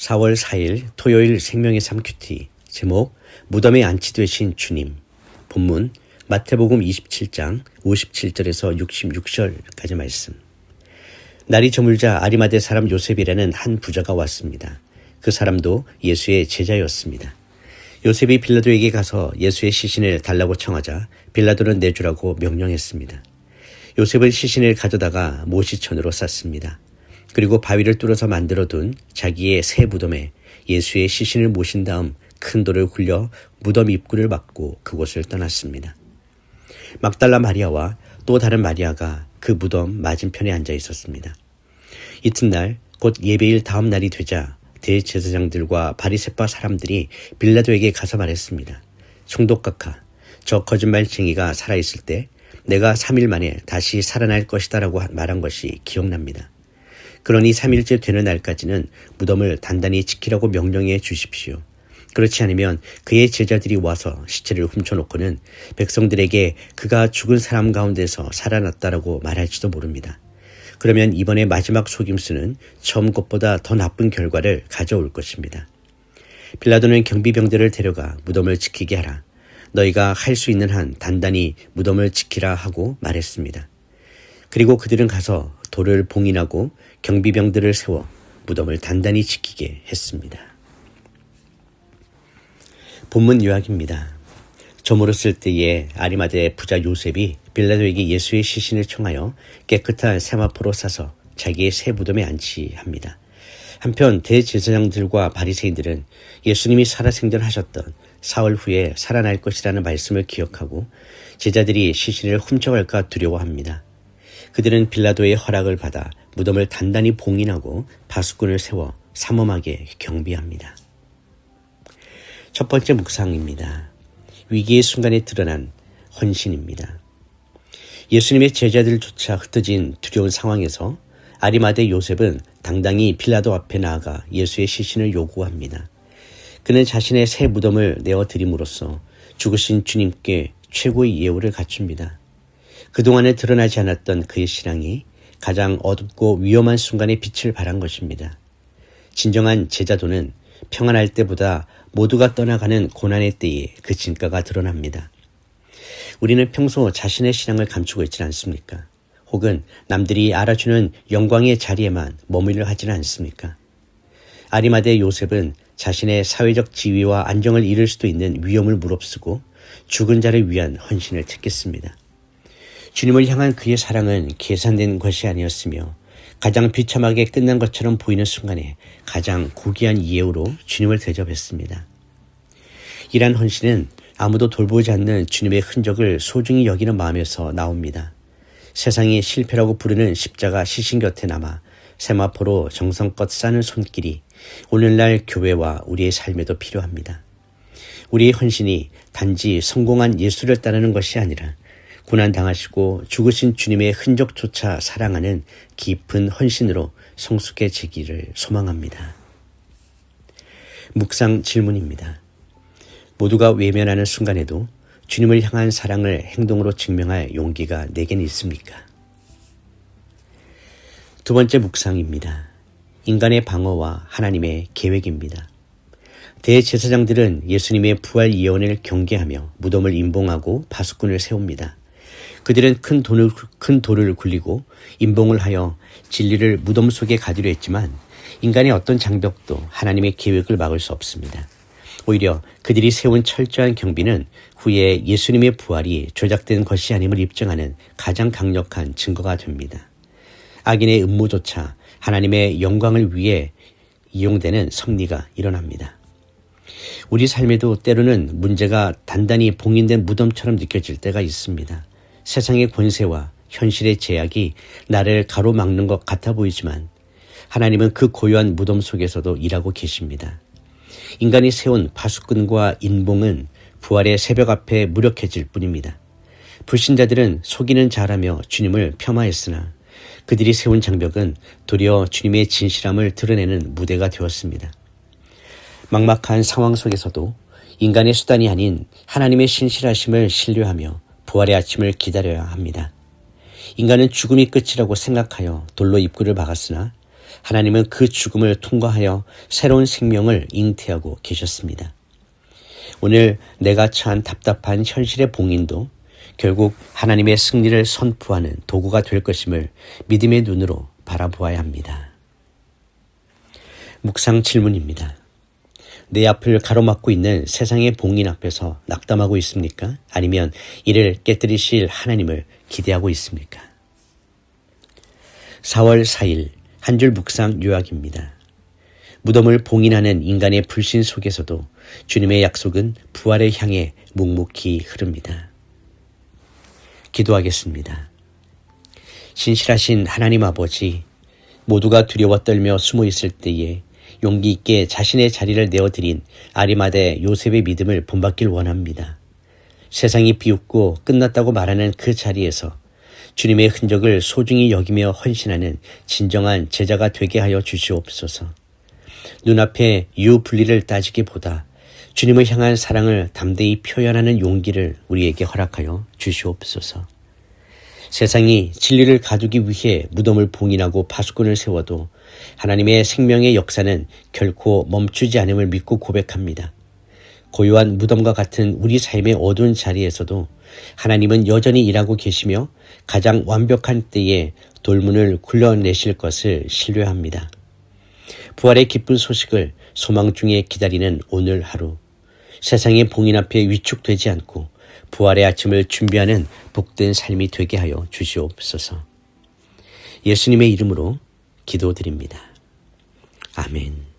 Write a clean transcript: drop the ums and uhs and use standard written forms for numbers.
4월 4일 토요일 생명의 삶 큐티. 제목 무덤에 안치되신 주님. 본문 마태복음 27장 57절에서 66절까지 말씀. 날이 저물자 아리마대 사람 요셉이라는 한 부자가 왔습니다. 그 사람도 예수의 제자였습니다. 요셉이 빌라도에게 가서 예수의 시신을 달라고 청하자 빌라도는 내주라고 명령했습니다. 요셉은 시신을 가져다가 모시천으로 쌌습니다. 그리고 바위를 뚫어서 만들어둔 자기의 새 무덤에 예수의 시신을 모신 다음 큰 돌을 굴려 무덤 입구를 막고 그곳을 떠났습니다. 막달라 마리아와 또 다른 마리아가 그 무덤 맞은편에 앉아 있었습니다. 이튿날 곧 예배일 다음 날이 되자 대제사장들과 바리새파 사람들이 빌라도에게 가서 말했습니다. 총독각하, 저 거짓말쟁이가 살아있을 때 내가 3일 만에 다시 살아날 것이다 라고 말한 것이 기억납니다. 그러니 3일째 되는 날까지는 무덤을 단단히 지키라고 명령해 주십시오. 그렇지 않으면 그의 제자들이 와서 시체를 훔쳐놓고는 백성들에게 그가 죽은 사람 가운데서 살아났다라고 말할지도 모릅니다. 그러면 이번에 마지막 속임수는 처음 것보다 더 나쁜 결과를 가져올 것입니다. 빌라도는 경비병들을 데려가 무덤을 지키게 하라. 너희가 할 수 있는 한 단단히 무덤을 지키라 하고 말했습니다. 그리고 그들은 가서 돌을 봉인하고 경비병들을 세워 무덤을 단단히 지키게 했습니다. 본문 요약입니다. 저물었을 때에 아리마대 부자 요셉이 빌라도에게 예수의 시신을 청하여 깨끗한 세마포로 싸서 자기의 새 무덤에 안치합니다. 한편 대제사장들과 바리새인들은 예수님이 살아생전하셨던 사흘 후에 살아날 것이라는 말씀을 기억하고 제자들이 시신을 훔쳐갈까 두려워합니다. 그들은 빌라도의 허락을 받아 무덤을 단단히 봉인하고 바수꾼을 세워 삼엄하게 경비합니다. 첫 번째 묵상입니다. 위기의 순간에 드러난 헌신입니다. 예수님의 제자들조차 흩어진 두려운 상황에서 아리마대 요셉은 당당히 빌라도 앞에 나아가 예수의 시신을 요구합니다. 그는 자신의 새 무덤을 내어드림으로써 죽으신 주님께 최고의 예우를 갖춥니다. 그동안에 드러나지 않았던 그의 신앙이 가장 어둡고 위험한 순간에 빛을 발한 것입니다. 진정한 제자도는 평안할 때보다 모두가 떠나가는 고난의 때에 그 진가가 드러납니다. 우리는 평소 자신의 신앙을 감추고 있지 않습니까? 혹은 남들이 알아주는 영광의 자리에만 머물러 하지는 않습니까? 아리마대 요셉은 자신의 사회적 지위와 안정을 잃을 수도 있는 위험을 무릅쓰고 죽은 자를 위한 헌신을 택했습니다. 주님을 향한 그의 사랑은 계산된 것이 아니었으며 가장 비참하게 끝난 것처럼 보이는 순간에 가장 고귀한 예우로 주님을 대접했습니다. 이러한 헌신은 아무도 돌보지 않는 주님의 흔적을 소중히 여기는 마음에서 나옵니다. 세상이 실패라고 부르는 십자가 시신 곁에 남아 세마포로 정성껏 싸는 손길이 오늘날 교회와 우리의 삶에도 필요합니다. 우리의 헌신이 단지 성공한 예수를 따르는 것이 아니라 고난당하시고 죽으신 주님의 흔적조차 사랑하는 깊은 헌신으로 성숙해지기를 소망합니다. 묵상 질문입니다. 모두가 외면하는 순간에도 주님을 향한 사랑을 행동으로 증명할 용기가 내겐 있습니까? 두 번째 묵상입니다. 인간의 방어와 하나님의 계획입니다. 대제사장들은 예수님의 부활 예언을 경계하며 무덤을 임봉하고 바수꾼을 세웁니다. 그들은 큰 돌을 굴리고 임봉을 하여 진리를 무덤 속에 가두려 했지만 인간의 어떤 장벽도 하나님의 계획을 막을 수 없습니다. 오히려 그들이 세운 철저한 경비는 후에 예수님의 부활이 조작된 것이 아님을 입증하는 가장 강력한 증거가 됩니다. 악인의 음모조차 하나님의 영광을 위해 이용되는 섭리가 일어납니다. 우리 삶에도 때로는 문제가 단단히 봉인된 무덤처럼 느껴질 때가 있습니다. 세상의 권세와 현실의 제약이 나를 가로막는 것 같아 보이지만 하나님은 그 고요한 무덤 속에서도 일하고 계십니다. 인간이 세운 바수꾼과 인봉은 부활의 새벽 앞에 무력해질 뿐입니다. 불신자들은 속이는 자라며 주님을 폄하했으나 그들이 세운 장벽은 도리어 주님의 진실함을 드러내는 무대가 되었습니다. 막막한 상황 속에서도 인간의 수단이 아닌 하나님의 신실하심을 신뢰하며 부활의 아침을 기다려야 합니다. 인간은 죽음이 끝이라고 생각하여 돌로 입구를 막았으나 하나님은 그 죽음을 통과하여 새로운 생명을 잉태하고 계셨습니다. 오늘 내가 처한 답답한 현실의 봉인도 결국 하나님의 승리를 선포하는 도구가 될 것임을 믿음의 눈으로 바라보아야 합니다. 묵상 질문입니다. 내 앞을 가로막고 있는 세상의 봉인 앞에서 낙담하고 있습니까? 아니면 이를 깨뜨리실 하나님을 기대하고 있습니까? 4월 4일 한 줄 묵상 요약입니다. 무덤을 봉인하는 인간의 불신 속에서도 주님의 약속은 부활을 향해 묵묵히 흐릅니다. 기도하겠습니다. 신실하신 하나님 아버지, 모두가 두려워 떨며 숨어 있을 때에 용기 있게 자신의 자리를 내어드린 아리마대 요셉의 믿음을 본받길 원합니다. 세상이 비웃고 끝났다고 말하는 그 자리에서 주님의 흔적을 소중히 여기며 헌신하는 진정한 제자가 되게 하여 주시옵소서. 눈앞에 유불리를 따지기보다 주님을 향한 사랑을 담대히 표현하는 용기를 우리에게 허락하여 주시옵소서. 세상이 진리를 가두기 위해 무덤을 봉인하고 파수꾼을 세워도 하나님의 생명의 역사는 결코 멈추지 않음을 믿고 고백합니다. 고요한 무덤과 같은 우리 삶의 어두운 자리에서도 하나님은 여전히 일하고 계시며 가장 완벽한 때에 돌문을 굴러내실 것을 신뢰합니다. 부활의 기쁜 소식을 소망 중에 기다리는 오늘 하루, 세상의 봉인 앞에 위축되지 않고 부활의 아침을 준비하는 복된 삶이 되게 하여 주시옵소서. 예수님의 이름으로 기도드립니다. 아멘.